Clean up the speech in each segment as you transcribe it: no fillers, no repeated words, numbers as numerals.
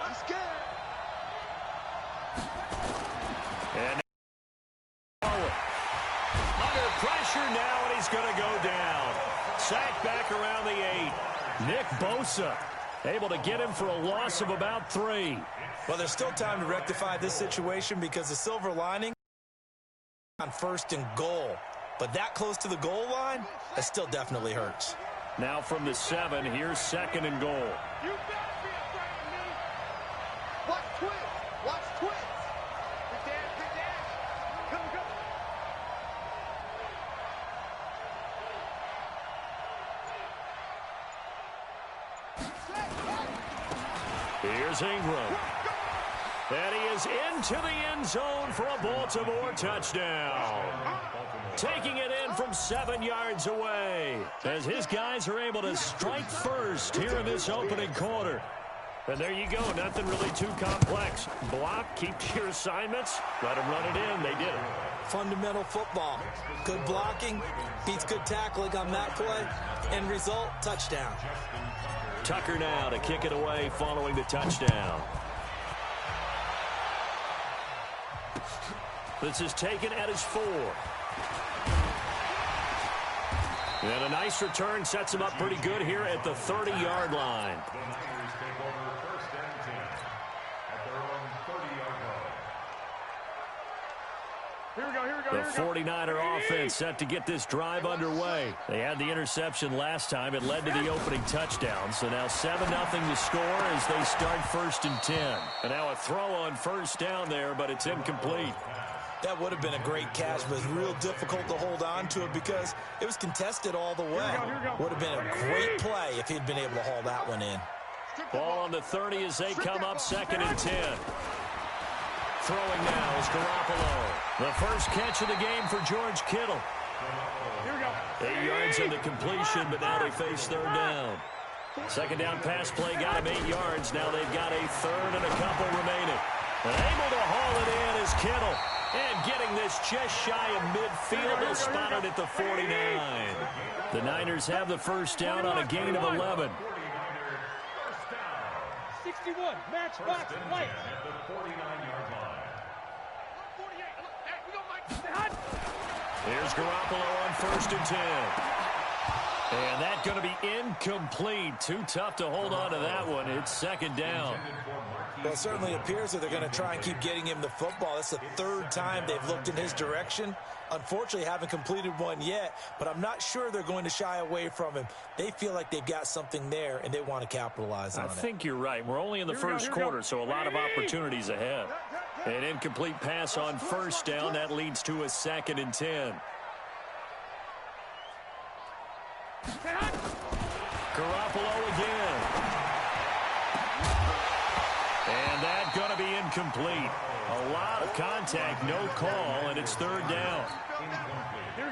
I'm scared. And under pressure now, and he's going to go down. Sacked back around the 8. Nick Bosa able to get him for a loss of about 3. Well, there's still time to rectify this situation because the silver lining on 1st and goal. But that close to the goal line, that still definitely hurts. Now from the 7, here's 2nd and goal. You better be afraid of me. Watch twins. Watch twins. Big Dad, Big Dad. Come, come. Here's Ingram. And he is into the end zone for a Baltimore touchdown. Taking it in from 7 yards away as his guys are able to strike first here in this opening quarter. And there you go. Nothing really too complex. Block, keep to your assignments, let them run it in. They did it. Fundamental football. Good blocking beats good tackling on that play. End result, touchdown. Tucker now to kick it away following the touchdown. This is taken at his 4. And a nice return sets him up pretty good here at the 30-yard line. The 49er offense set to get this drive underway. They had the interception last time. It led to the opening touchdown. So now 7-0 to score as they start 1st and 10. And now a throw on 1st down there, but it's incomplete. That would have been a great catch, but it's real difficult to hold on to it because it was contested all the way. Would have been a great play if he'd been able to haul that one in. Ball on the 30 as they come up 2nd and 10. Throwing now is Garoppolo. The first catch of the game for George Kittle. 8 yards in the completion, but now they face 3rd down. 2nd down pass play got him 8 yards. Now they've got a 3rd and a couple remaining. And able to haul it in is Kittle. And getting this just shy of midfield. They'll spot it at the 49. The Niners have the 1st down on a gain of 11. 61, match box, light. Here's Garoppolo on 1st and 10. And that's going to be incomplete. Too tough to hold on to that one. It's 2nd down. Well, it certainly appears that they're going to try and keep getting him the football. That's the 3rd time they've looked in his direction. Unfortunately, haven't completed one yet, but I'm not sure they're going to shy away from him. They feel like they've got something there, and they want to capitalize on it. I think you're right. We're only in the first quarter, so a lot of opportunities ahead. An incomplete pass on 1st down. That leads to a 2nd and 10. Garoppolo again. And that's going to be incomplete. A lot of contact, no call, and it's 3rd down.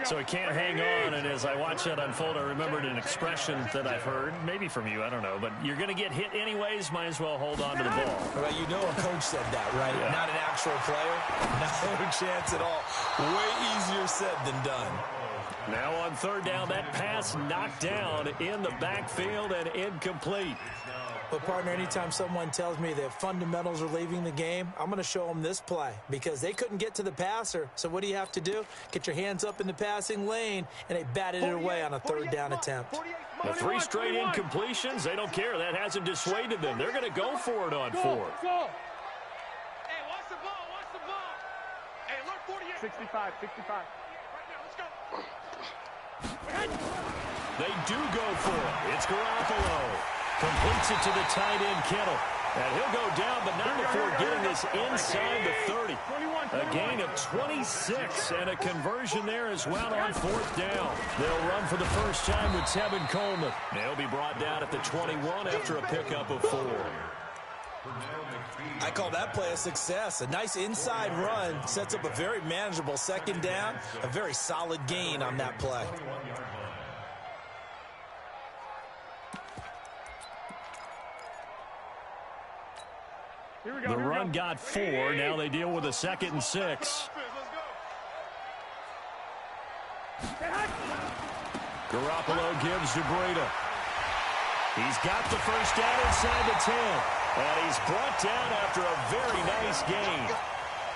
So he can't hang on, and as I watch that unfold, I remembered an expression that I've heard, maybe from you, I don't know, but you're going to get hit anyways, might as well hold on to the ball. Well, you know a coach said that, right? Yeah. Not an actual player. No chance at all. Way easier said than done. Now on 3rd down, that pass knocked down in the backfield and incomplete. But, partner, anytime someone tells me that fundamentals are leaving the game, I'm going to show them this play because they couldn't get to the passer. So what do you have to do? Get your hands up in the passing lane, and they batted it away on a 3rd down attempt. The 3 straight incompletions, they don't care. That hasn't dissuaded them. They're going to go for it on 4th. Hey, watch the ball, watch the ball. Hey, look, 48. 65, 65. Right now, let's go. They do go for it. It's Garoppolo. Completes it to the tight end, Kittle. And he'll go down, but not before getting this inside the 30. A gain of 26 and a conversion there as well on 4th down. They'll run for the first time with Tevin Coleman. They'll be brought down at the 21 after a pickup of 4. I call that play a success. A nice inside run sets up a very manageable 2nd down. A very solid gain on that play. The run got 4. Now they deal with a 2nd and 6. Garoppolo gives to Breida. He's got the first down inside the 10. And he's brought down after a very nice gain.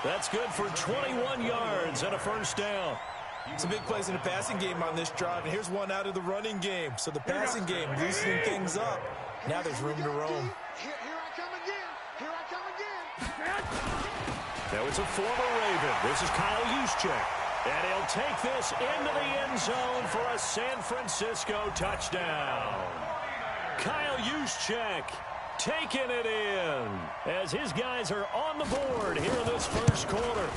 That's good for 21 yards and a first down. Some big plays in the passing game on this drive, and here's one out of the running game. So the passing game loosening things up. Now there's room to roam. Here I come again. Here I come again. Now it's a former Raven. This is Kyle Juszczyk. And he'll take this into the end zone for a San Francisco touchdown. Kyle Juszczyk taking it in as his guys are on the board here in this first quarter.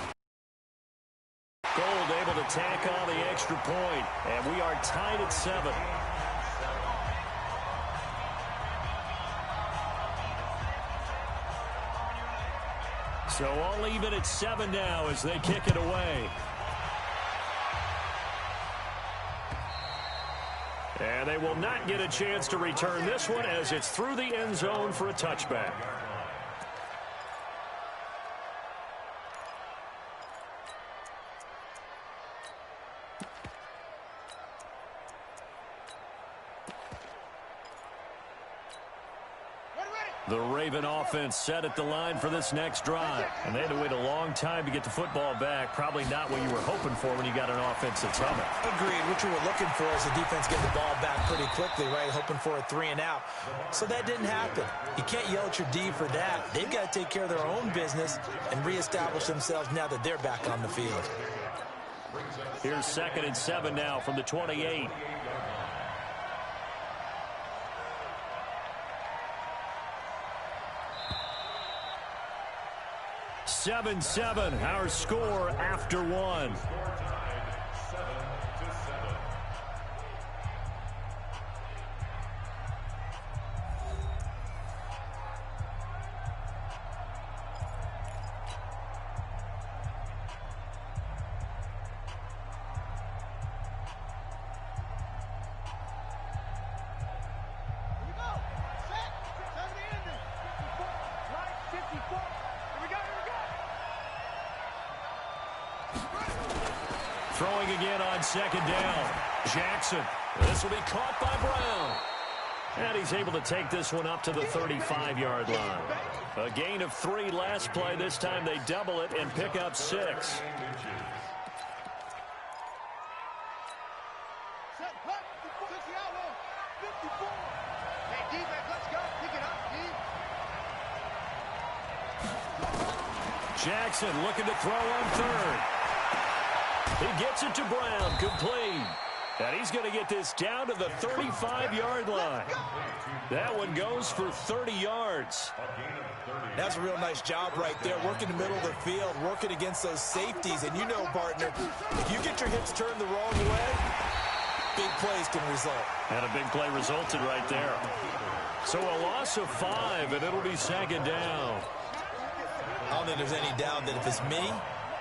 Gold able to tack on the extra point, and we are tied at 7. So all even at 7 now as they kick it away. And they will not get a chance to return this one as it's through the end zone for a touchback. The Raven offense set at the line for this next drive. And they had to wait a long time to get the football back. Probably not what you were hoping for when you got an offense that's humming. Agreed. What you were looking for is the defense getting the ball back pretty quickly, right? Hoping for a 3 and out. So that didn't happen. You can't yell at your D for that. They've got to take care of their own business and reestablish themselves now that they're back on the field. Here's 2nd and 7 now from the 28. 7-7, our score after 1. Throwing again on 2nd down. Jackson. This will be caught by Brown. And he's able to take this one up to the 35-yard line. A gain of 3 last play. This time they double it and pick up 6. Jackson looking to throw on 3rd. He gets it to Brown, complete. And he's going to get this down to the 35-yard line. That one goes for 30 yards. That's a real nice job right there, working the middle of the field, working against those safeties. And you know, partner, if you get your hips turned the wrong way, big plays can result. And a big play resulted right there. So a loss of 5, and it'll be 2nd down. I don't think there's any doubt that if it's me,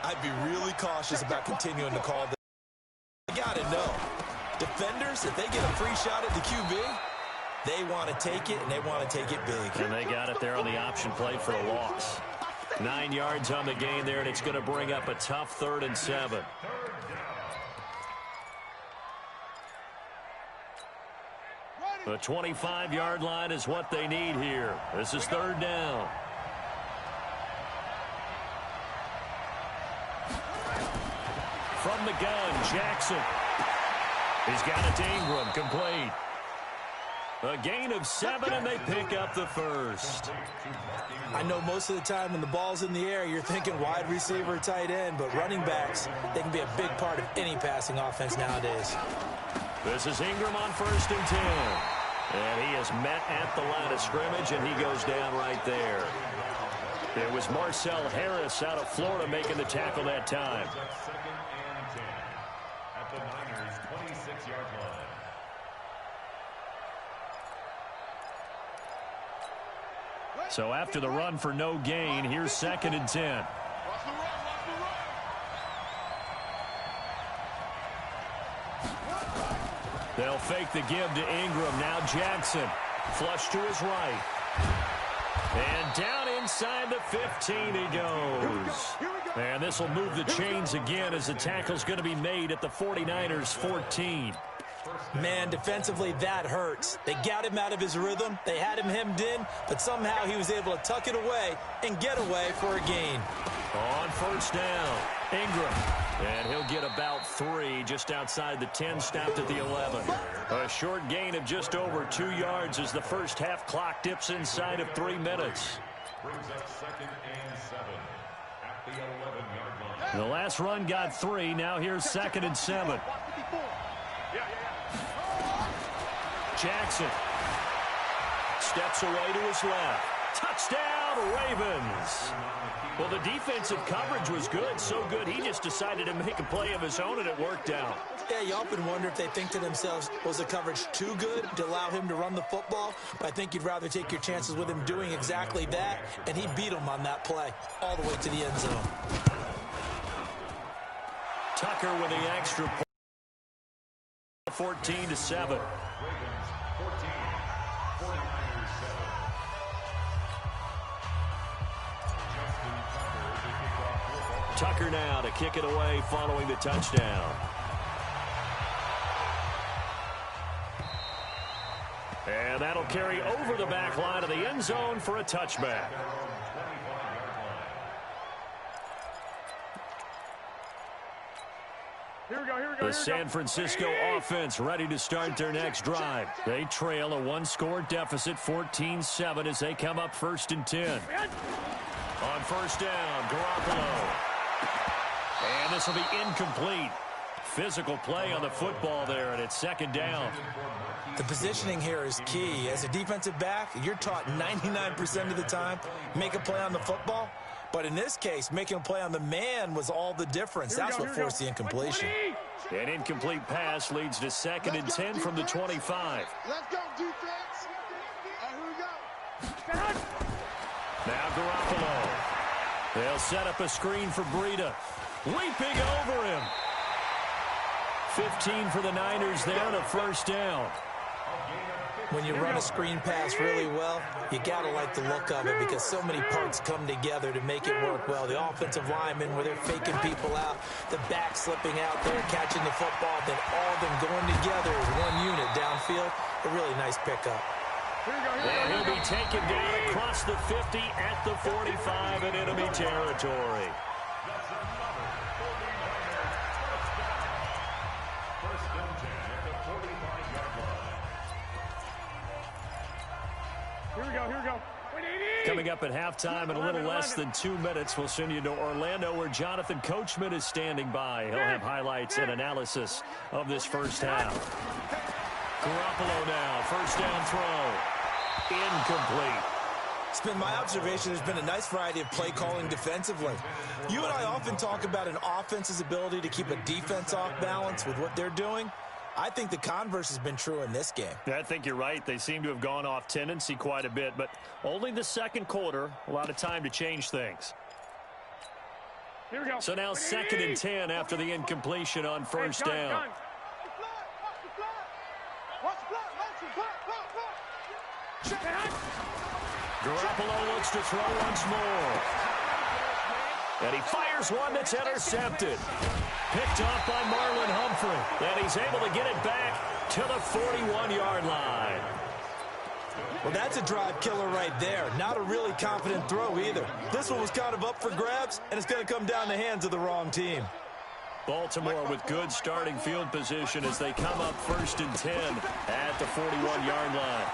I'd be really cautious about continuing to call this. I got to know, defenders, if they get a free shot at the QB, they want to take it, and they want to take it big. And they got it there on the option play for a loss. 9 yards on the gain there, and it's going to bring up a tough 3rd and 7. The 25-yard line is what they need here. This is 3rd down. From the gun, Jackson. He's got it to Ingram, complete. A gain of 7, and they pick up the 1st. I know most of the time when the ball's in the air, you're thinking wide receiver, tight end, but running backs, they can be a big part of any passing offense nowadays. This is Ingram on 1st and 10. And he is met at the line of scrimmage, and he goes down right there. It was Marcel Harris out of Florida making the tackle that time. The Niners' 26-yard line. So after the run for no gain, here's 2nd and 10. They'll fake the give to Ingram. Now Jackson. Flush to his right. And down inside the 15 he goes. And this will move the chains again as the tackle's going to be made at the 49ers' 14. Man, defensively, that hurts. They got him out of his rhythm. They had him hemmed in, but somehow he was able to tuck it away and get away for a gain. On first down, Ingram. And he'll get about 3 just outside the 10, stopped at the 11. A short gain of just over 2 yards as the first half clock dips inside of 3 minutes. Brings up 2nd and 7 at the 11-yard line. The last run got 3. Now here's 2nd and 7. Jackson steps away to his left. Touchdown, Ravens. Well, the defensive coverage was good, so good he just decided to make a play of his own, and it worked out. Yeah, you often wonder if they think to themselves, was the coverage too good to allow him to run the football? But I think you'd rather take your chances with him doing exactly that, and he beat him on that play all the way to the end zone. Tucker with the extra point. 14-7. Tucker now to kick it away following the touchdown. And that'll carry over the back line of the end zone for a touchback. The San Francisco offense ready to start their next drive. They trail a 1-score deficit, 14-7, as they come up 1st and 10. On first down, Garoppolo. And this will be incomplete. Physical play on the football there, and it's 2nd down. The positioning here is key. As a defensive back, you're taught 99% of the time, make a play on the football. But in this case, making a play on the man was all the difference. That's what forced the incompletion. An incomplete pass leads to 2nd and 10 from the 25. Let's go, defense. Here we go. Now Garoppolo. They'll set up a screen for Breida. Leaping over him. 15 for the Niners there and a 1st down. When you run a screen pass really well, you got to like the look of it because so many parts come together to make it work well. The offensive linemen, where they're faking people out, the back slipping out there, catching the football, then all of them going together as one unit downfield. A really nice pickup. And he'll be taken down across the 50 at the 45 in enemy territory. Here we go. Coming up at halftime in a little less than 2 minutes, we'll send you to Orlando where Jonathan Coachman is standing by. He'll have highlights and analysis of this first half. Garoppolo now, first down throw. Incomplete. It's been my observation there's been a nice variety of play calling defensively. You and I often talk about an offense's ability to keep a defense off balance with what they're doing. I think the converse has been true in this game. Yeah, I think you're right. They seem to have gone off tendency quite a bit, but only the second quarter, a lot of time to change things. Here we go. So now 2nd and 10 after the incompletion on first down. Garoppolo looks to throw once more. And he fires one that's intercepted. Picked off by Marlon Humphrey. And he's able to get it back to the 41-yard line. Well, that's a drive killer right there. Not a really confident throw either. This one was kind of up for grabs, and it's going to come down the hands of the wrong team. Baltimore with good starting field position as they come up 1st and 10 at the 41-yard line.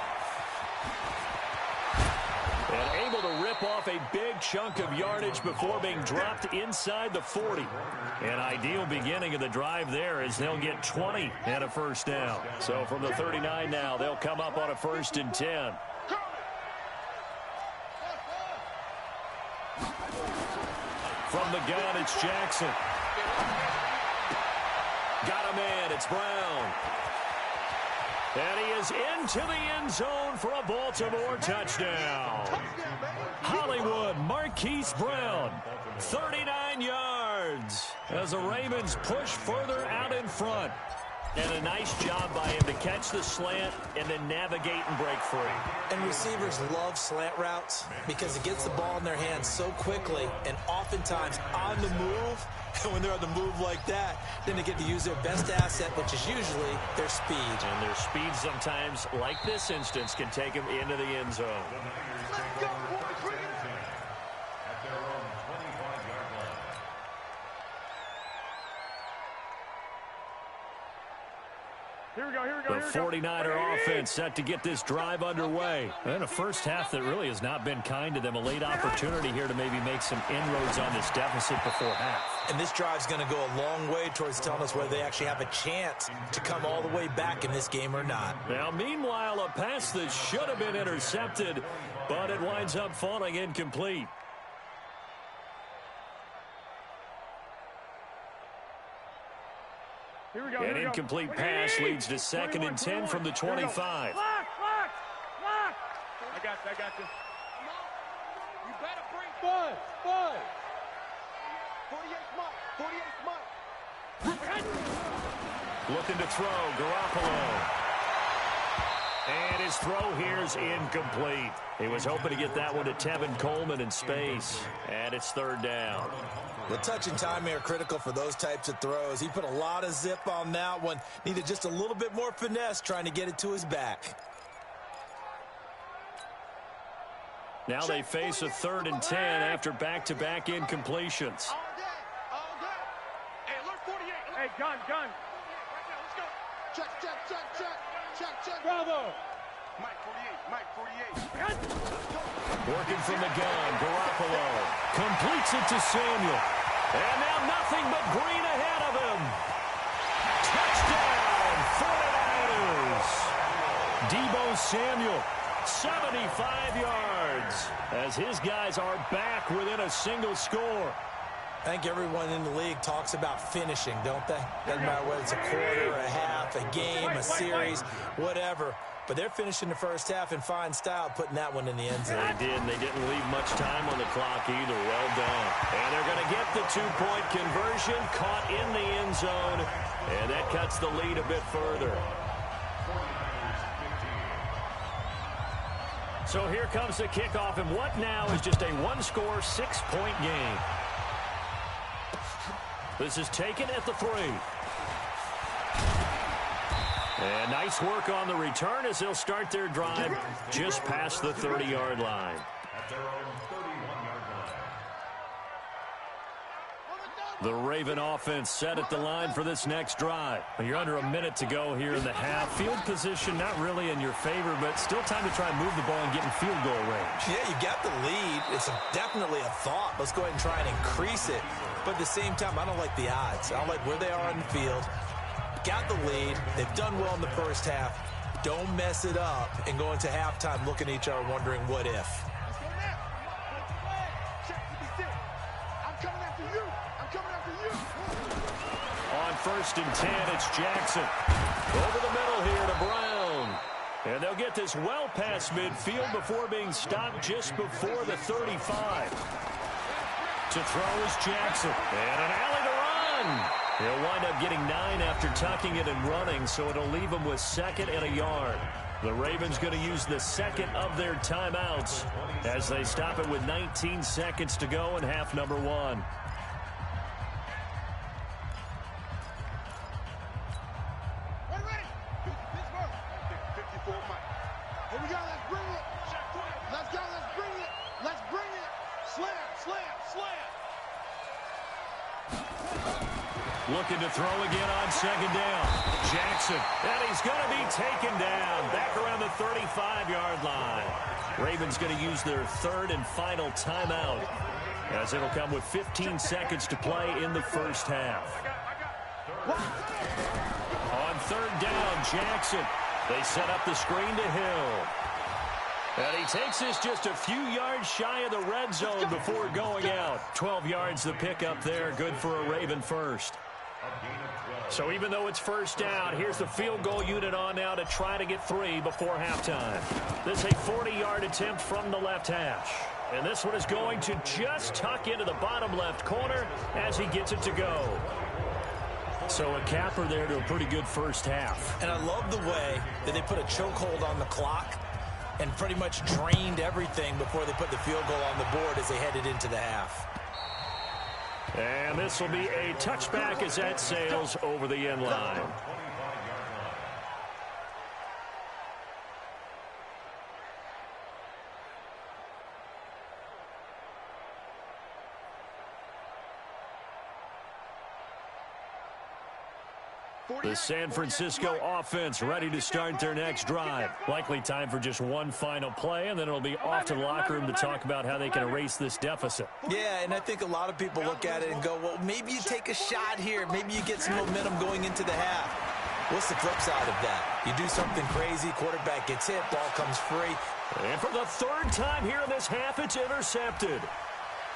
And able to rip off a big chunk of yardage before being dropped inside the 40. An ideal beginning of the drive there as they'll get 20 and a first down. So from the 39 now, they'll come up on a 1st and 10. From the gun, it's Jackson. Got a man, it's Brown. And he is into the end zone for a Baltimore touchdown. Hollywood Marquise Brown, 39 yards as the Ravens push further out in front. And a nice job by him to catch the slant and then navigate and break free. And receivers love slant routes because it gets the ball in their hands so quickly and oftentimes on the move. And when they're on the move like that, then they get to use their best asset, which is usually their speed. And their speed sometimes, like this instance, can take them into the end zone. Let's go, boys. Bring it on. At their own 25-yard line. Here we go, here we go, The 49er offense set to get this drive underway. And a first half that really has not been kind to them. A late opportunity here to maybe make some inroads on this deficit before half. And this drive's going to go a long way towards telling us whether they actually have a chance to come all the way back in this game or not. Now, meanwhile, a pass that should have been intercepted, but it winds up falling incomplete. Here we go, An incomplete pass leads to 2nd and 10 from the 25. Lock! I got you. You better bring five. 48th month. Looking to throw, Garoppolo. And his throw here's incomplete. He was hoping to get that one to Tevin Coleman in space. And it's 3rd down. The touch and timing are critical for those types of throws. He put a lot of zip on that one. Needed just a little bit more finesse trying to get it to his back. Now they face a 3rd and 10 after back-to-back incompletions. All day. Hey, alert 48. Hey, gun. Right now, let's go. Check. Bravo. Mike 48. Working from the gun, Garoppolo completes it to Samuel. And now nothing but green ahead of him. Touchdown, 49ers. Deebo Samuel, 75 yards, as his guys are back within a single score. I think everyone in the league talks about finishing, don't they? Doesn't matter whether it's a quarter, a half, a game, a series, whatever. But they're finishing the first half in fine style, putting that one in the end zone. They did, and they didn't leave much time on the clock either. Well done. And they're going to get the two-point conversion, caught in the end zone, and that cuts the lead a bit further. So here comes the kickoff, and what now is just a one-score, 6-point game. This is taken at the 3. And nice work on the return as they'll start their drive just past the 30-yard line. At their own 31-yard line. The Raven offense set at the line for this next drive. You're under a minute to go here in the half. Field position not really in your favor, but still time to try and move the ball and get in field goal range. Yeah, you got the lead. It's definitely a thought. Let's go ahead and try and increase it. But at the same time, I don't like the odds. I don't like where they are on the field. Got the lead. They've done well in the first half. Don't mess it up and go into halftime looking at each other wondering what if. On 1st and 10, it's Jackson. Over the middle here to Brown. And they'll get this well past midfield before being stopped just before the 35. To throw is Jackson. And an alley to run. He'll wind up getting 9 after tucking it and running, so it'll leave him with 2nd and a yard. The Ravens going to use the 2nd of their timeouts as they stop it with 19 seconds to go in half number 1. Looking to throw again on 2nd down. Jackson, and he's going to be taken down back around the 35-yard line. Ravens going to use their 3rd and final timeout as it'll come with 15 seconds to play in the first half. On 3rd down, Jackson. They set up the screen to Hill. And he takes this just a few yards shy of the red zone before going out. 12 yards the pickup there, good for a Raven first. So even though it's 1st down, here's the field goal unit on now to try to get 3 before halftime. This is a 40-yard attempt from the left hash. And this one is going to just tuck into the bottom left corner as he gets it to go. So a capper there to a pretty good first half. And I love the way that they put a chokehold on the clock and pretty much drained everything before they put the field goal on the board as they headed into the half. And this will be a touchback as that sails over the end line. The San Francisco offense ready to start their next drive. Likely time for just one final play, and then it'll be off to the locker room to talk about how they can erase this deficit. Yeah, and I think a lot of people look at it and go, well, maybe you take a shot here. Maybe you get some momentum going into the half. What's the flip side of that? You do something crazy, quarterback gets hit, ball comes free. And for the third time here in this half, it's intercepted.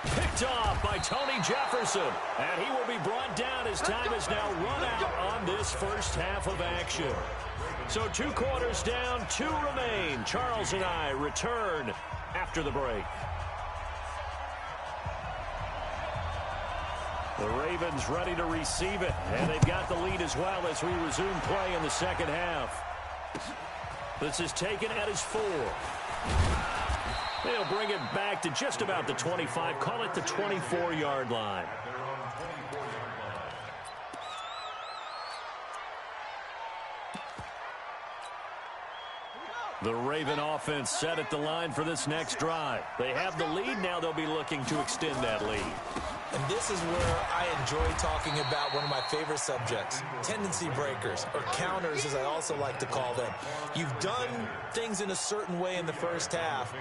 Picked off by Tony Jefferson, and he will be brought down as time is now run out on this first half of action. So 2 quarters down, 2 remain. Charles and I return after the break. The Ravens ready to receive it, and they've got the lead as well as we resume play in the second half. This is taken at his 4. They'll bring it back to just about the 25, call it the 24-yard line. The Raven offense set at the line for this next drive. They have the lead. Now they'll be looking to extend that lead. And this is where I enjoy talking about one of my favorite subjects, tendency breakers, or counters as I also like to call them. You've done things in a certain way in the first half,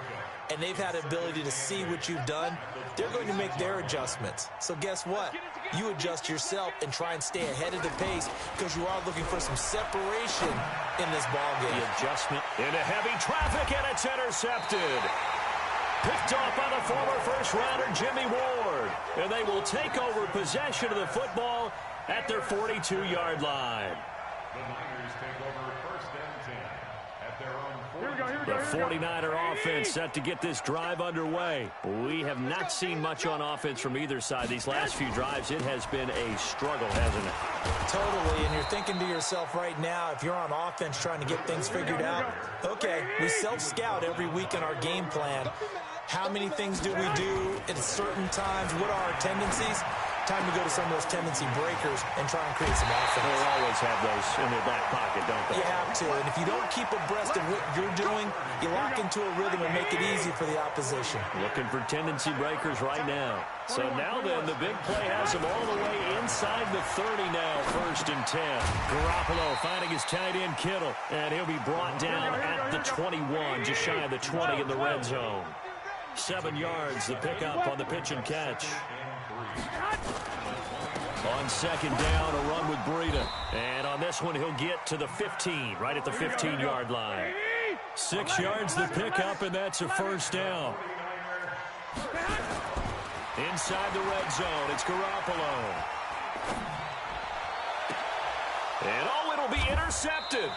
and they've had the ability to see what you've done. They're going to make their adjustments. So guess what? You adjust yourself and try and stay ahead of the pace because you are looking for some separation in this ballgame. The adjustment into heavy traffic, and it's intercepted. Picked off by the former first-rounder Jimmy Ward. And they will take over possession of the football at their 42-yard line. The Niners take over first and 10 at their own 42. The 49er offense set to get this drive underway. We have not seen much on offense from either side. These last few drives, it has been a struggle, hasn't it? Totally, and you're thinking to yourself right now, if you're on offense trying to get things figured out, okay, we self-scout every week in our game plan. How many things do we do at certain times? What are our tendencies? Time to go to some of those tendency breakers and try and create some offense. They always have those in their back pocket, don't they? You have to, and if you don't keep abreast of what you're doing, you lock into a rhythm and make it easy for the opposition. Looking for tendency breakers right now. So now then, the big play has him all the way inside the 30 now, first and 10. Garoppolo finding his tight end Kittle, and he'll be brought down at the 21, just shy of the 20 in the red zone. 7 yards, the pickup on the pitch and catch. On second down, a run with Breida. And on this one, he'll get to the 15, right at the 15-yard line. 6 yards, the pickup, and that's a first down. Inside the red zone, it's Garoppolo. And it'll be intercepted.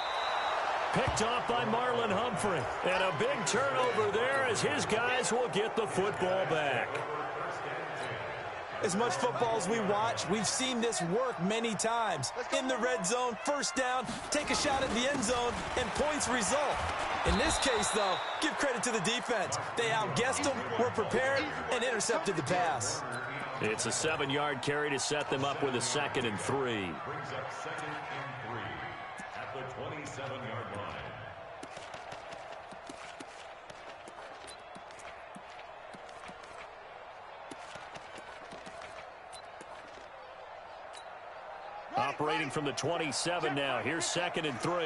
Picked off by Marlon Humphrey. And a big turnover there as his guys will get the football back. As much football as we watch, we've seen this work many times. In the red zone, first down, take a shot at the end zone, and points result. In this case, though, give credit to the defense. They outguessed them, were prepared, and intercepted the pass. It's a 7-yard carry to set them up with a 2nd and 3. Brings up 2nd and 3 at the 27-yard line. Operating from the 27 now. Here's 2nd and 3.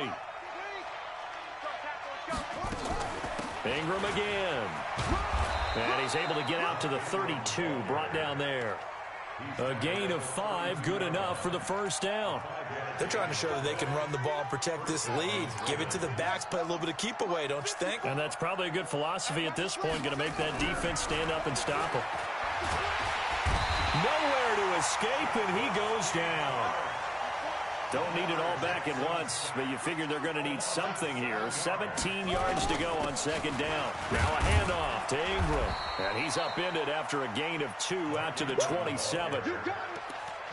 Ingram again. And he's able to get out to the 32, brought down there. A gain of 5, good enough for the first down. They're trying to show that they can run the ball and protect this lead. Give it to the backs, play a little bit of keep away, don't you think? And that's probably a good philosophy at this point, going to make that defense stand up and stop him. Nowhere to escape, and he goes down. Don't need it all back at once, but you figure they're going to need something here. 17 yards to go on second down. Now a handoff to Ingram. And he's upended after a gain of 2 out to the 27.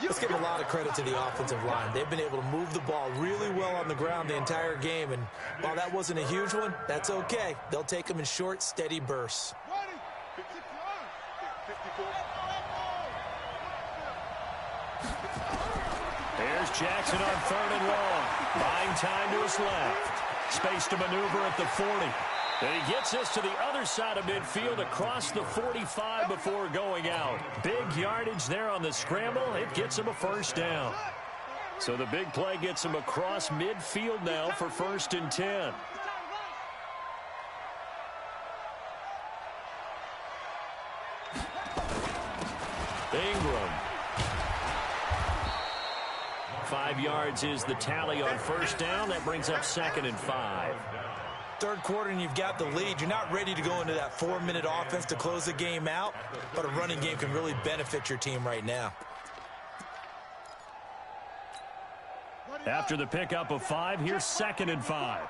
Let's give a lot of credit to the offensive line. They've been able to move the ball really well on the ground the entire game, and while that wasn't a huge one, that's okay. They'll take them in short, steady bursts. Here's Jackson on 3rd and long. Buying time to his left. Space to maneuver at the 40. And he gets this to the other side of midfield across the 45 before going out. Big yardage there on the scramble. It gets him a first down. So the big play gets him across midfield now for 1st and 10. Ingram. 5 yards is the tally on 1st down. That brings up 2nd and 5. Third quarter and you've got the lead. You're not ready to go into that 4-minute offense to close the game out, but a running game can really benefit your team right now. After the pickup of 5, here's 2nd and 5.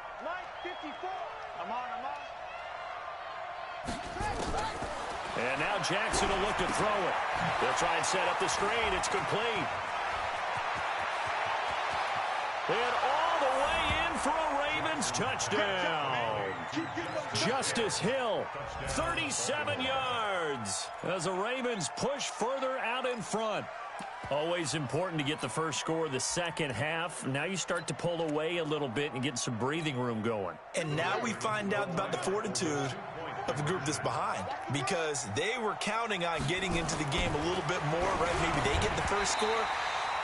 And now Jackson will look to throw it. They'll try and set up the screen. It's complete. And all the way in for a Ravens touchdown. Justice Hill, 37 yards, as the Ravens push further out in front. Always important to get the first score of the second half. Now you start to pull away a little bit and get some breathing room going. And now we find out about the fortitude of the group that's behind, because they were counting on getting into the game a little bit more, right? Maybe they get the first score.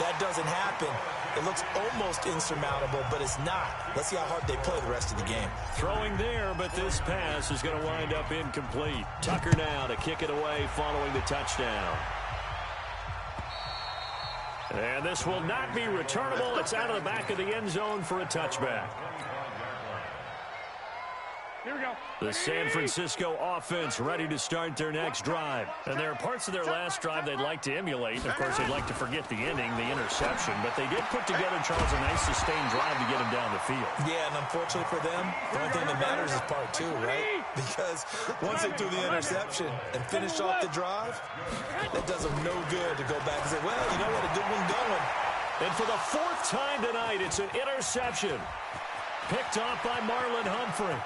That doesn't happen. It looks almost insurmountable, but it's not. Let's see how hard they play the rest of the game. Throwing there, but this pass is going to wind up incomplete. Tucker now to kick it away following the touchdown. And this will not be returnable. It's out of the back of the end zone for a touchback. Here we go. The San Francisco offense ready to start their next drive. And there are parts of their last drive they'd like to emulate. Of course, they'd like to forget the ending, the interception. But they did put together, Charles, a nice sustained drive to get them down the field. Yeah, and unfortunately for them, the only thing that matters is part 2, right? Because once they threw the interception and finished off the drive, that does them no good to go back and say, well, you know what, a good one going. And for the 4th time tonight, it's an interception. Picked off by Marlon Humphrey.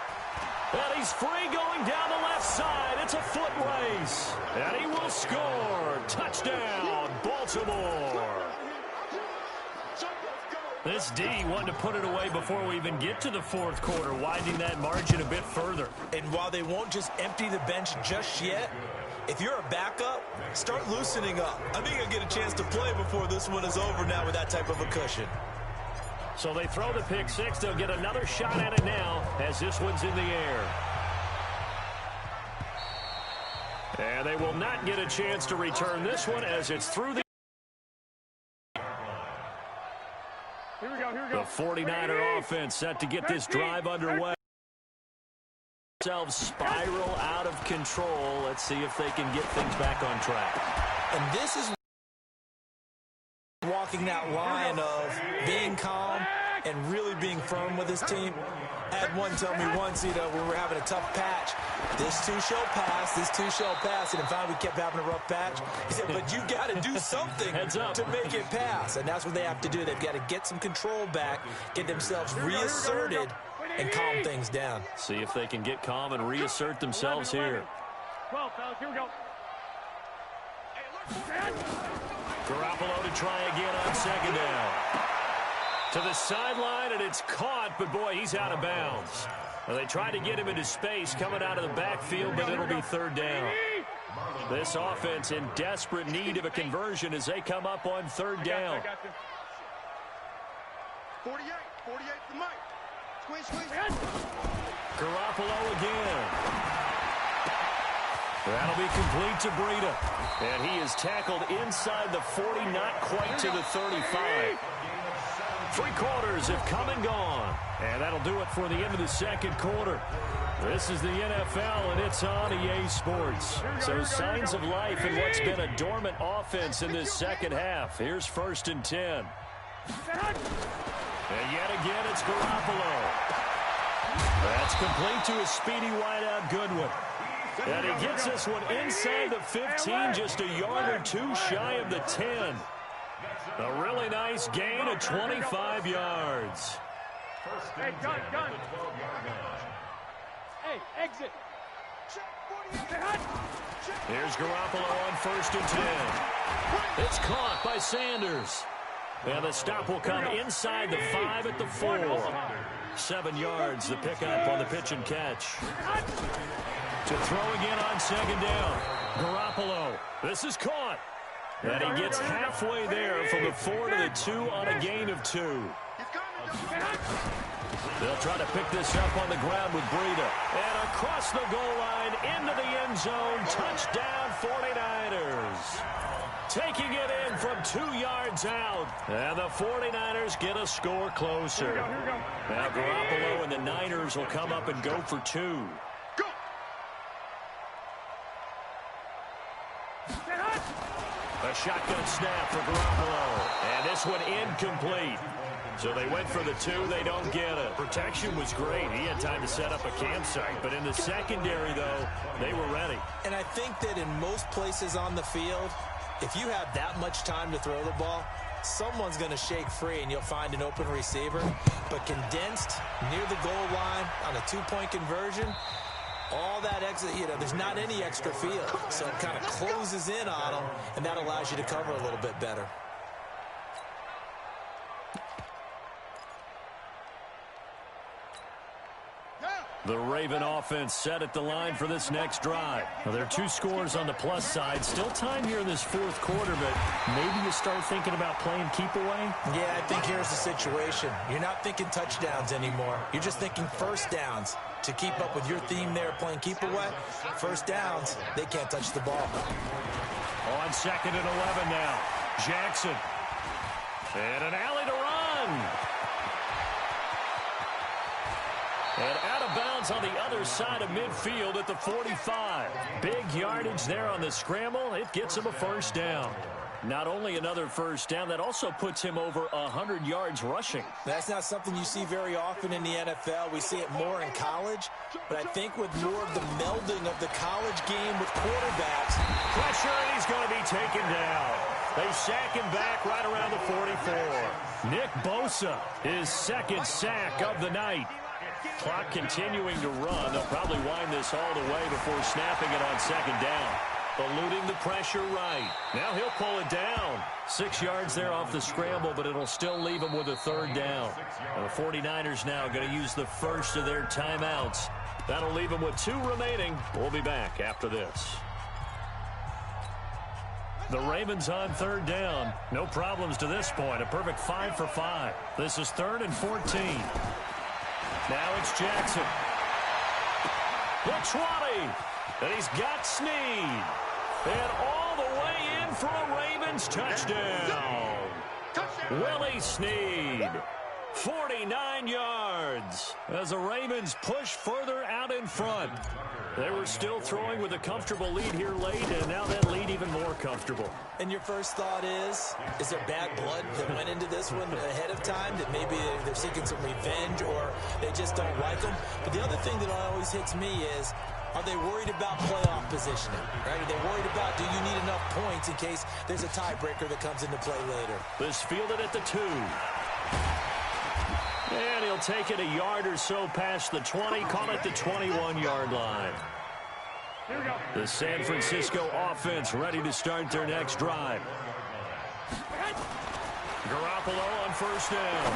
And he's free going down the left side. It's a foot race. And he will score. Touchdown, Baltimore. This D wanted to put it away before we even get to the 4th quarter, widening that margin a bit further. And while they won't just empty the bench just yet, if you're a backup, start loosening up. I think you'll get a chance to play before this one is over now with that type of a cushion. So they throw the pick 6. They'll get another shot at it now as this one's in the air. And they will not get a chance to return this one as it's through the... Here we go, here we go. The 49er offense set to get this drive underway. Themselves spiral out of control. Let's see if they can get things back on track. And this is walking that line of being calm and really being firm with his team. I had one tell me once, you know, when we were having a tough patch, this too shall pass, this too shall pass, and finally we kept having a rough patch. He said, but you got to do something to make it pass, and that's what they have to do. They've got to get some control back, get themselves reasserted, and calm things down. See if they can get calm and reassert themselves here. 12, fellas, here we go. Garoppolo to try again on 2nd down. To the sideline, and it's caught, but boy, he's out of bounds. Well, they tried to get him into space coming out of the backfield, but it'll be 3rd down. This offense in desperate need of a conversion as they come up on 3rd down. 48 to Mike. Squeeze. Garoppolo again. That'll be complete to Breida. And he is tackled inside the 40, not quite to the 35. 3 quarters have come and gone. And that'll do it for the end of the 2nd quarter. This is the NFL, and it's on EA Sports. So signs of life in what's been a dormant offense in this second half. Here's 1st and 10. And yet again, it's Garoppolo. That's complete to a speedy wideout Goodwin. And he gets this one inside the 15, just a yard or 2 shy of the 10. A really nice gain of 25 yards. Hey, gun. Hey, exit. Here's Garoppolo on 1st and 10. It's caught by Sanders. And the stop will come inside the 5 at the 4. 7 yards, the pickup on the pitch and catch. To throw again on 2nd down. Garoppolo. This is caught. And he gets halfway there from the 4 to the 2 on a gain of 2. They'll try to pick this up on the ground with Breida. And across the goal line into the end zone. Touchdown 49ers. Taking it in from 2 yards out. And the 49ers get a score closer. Now Garoppolo and the Niners will come up and go for 2. A shotgun snap for Garoppolo. And this one incomplete. So they went for the 2. They don't get it. Protection was great. He had time to set up a campsite. But in the secondary, though, they were ready. And I think that in most places on the field, if you have that much time to throw the ball, someone's going to shake free and you'll find an open receiver. But condensed near the goal line on a 2-point conversion, all that exit, there's not any extra field. So it kind of closes in on them, and that allows you to cover a little bit better. The Raven offense set at the line for this next drive. Well, there are 2 scores on the plus side. Still time here in this 4th quarter, but maybe you start thinking about playing keep away? Yeah, I think here's the situation. You're not thinking touchdowns anymore. You're just thinking first downs. To keep up with your theme there, playing keep away, first downs, they can't touch the ball. On 2nd and 11 now. Jackson. And an alley to run. And out of bounds on the other side of midfield at the 45. Big yardage there on the scramble. It gets him a first down. Not only another first down, that also puts him over 100 yards rushing. That's not something you see very often in the NFL. We see it more in college. But I think with more of the melding of the college game with quarterbacks. Pressure, and he's going to be taken down. They sack him back right around the 44. Nick Bosa, his 2nd sack of the night. Clock continuing to run. They'll probably wind this all the way before snapping it on 2nd down. Eluding the pressure right. Now he'll pull it down. 6 yards there off the scramble, but it'll still leave him with a 3rd down. And the 49ers now going to use the first of their timeouts. That'll leave them with 2 remaining. We'll be back after this. The Ravens on 3rd down. No problems to this point. A perfect 5 for 5. This is 3rd and 14. Now it's Jackson. The 20. And he's got Snead. And all the way in for a Ravens touchdown. Willie Snead. 49 yards as the Ravens push further out in front. They were still throwing with a comfortable lead here late, and now that lead even more comfortable. And your first thought is there bad blood that went into this one ahead of time, that maybe they're seeking some revenge or they just don't like them? But the other thing that always hits me is, are they worried about playoff positioning? Right? Are they worried about, do you need enough points in case there's a tiebreaker that comes into play later? This fielded at the 2. And he'll take it a yard or so past the 20, call it the 21-yard line. Here we go. The San Francisco offense ready to start their next drive. Garoppolo on 1st down.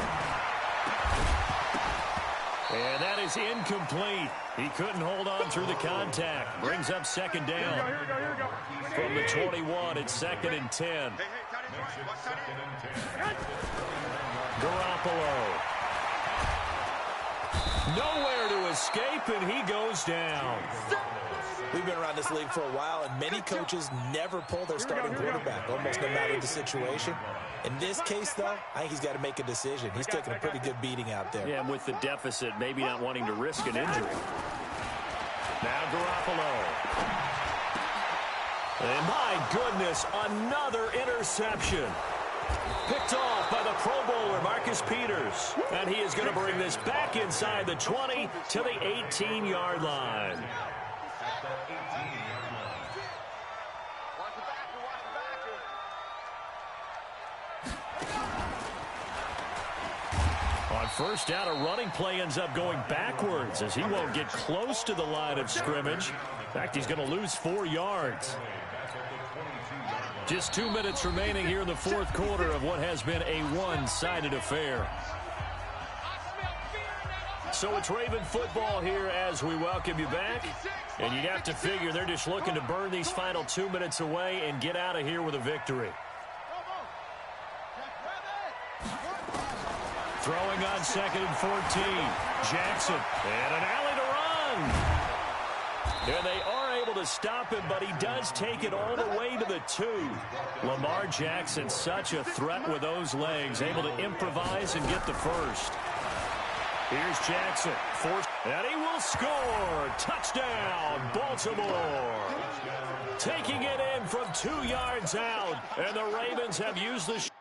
And that is incomplete. He couldn't hold on through the contact. Brings up 2nd down. Here we go. From the 21, it's 2nd and 10. Garoppolo. Nowhere to escape, and he goes down. We've been around this league for a while, and many coaches never pull their starting quarterback, almost no matter the situation. In this case, though, I think he's got to make a decision. He's taking a pretty good beating out there. Yeah, and with the deficit, maybe not wanting to risk an injury. Now Garoppolo. And my goodness, another interception. Picked off by the Pro Bowler, Marcus Peters. And he is going to bring this back inside the 20 to the 18-yard line. first down, a running play ends up going backwards as he won't get close to the line of scrimmage. In fact, he's going to lose 4 yards. Just 2 minutes remaining here in the fourth quarter of what has been a one-sided affair. So it's Raven football here as we welcome you back. And you'd have to figure they're just looking to burn these final 2 minutes away and get out of here with a victory. Throwing on 2nd and 14. Jackson. And an alley to run. And they are able to stop him, but he does take it all the way to the 2. Lamar Jackson, such a threat with those legs, able to improvise and get the first. Here's Jackson. And he will score. Touchdown, Baltimore. Taking it in from 2 yards out. And the Ravens have used the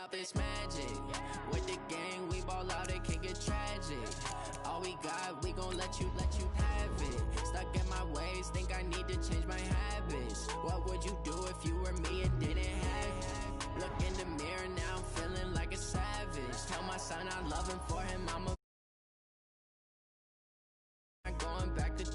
up this magic. With the gang, we ball out, it can get tragic. All we got, we gon' let you have it. Stuck in my ways, think I need to change my habits. What would you do if you were me and didn't have it? Look in the mirror, now I'm feeling like a savage. Tell my son I love him, for him I'm a going back to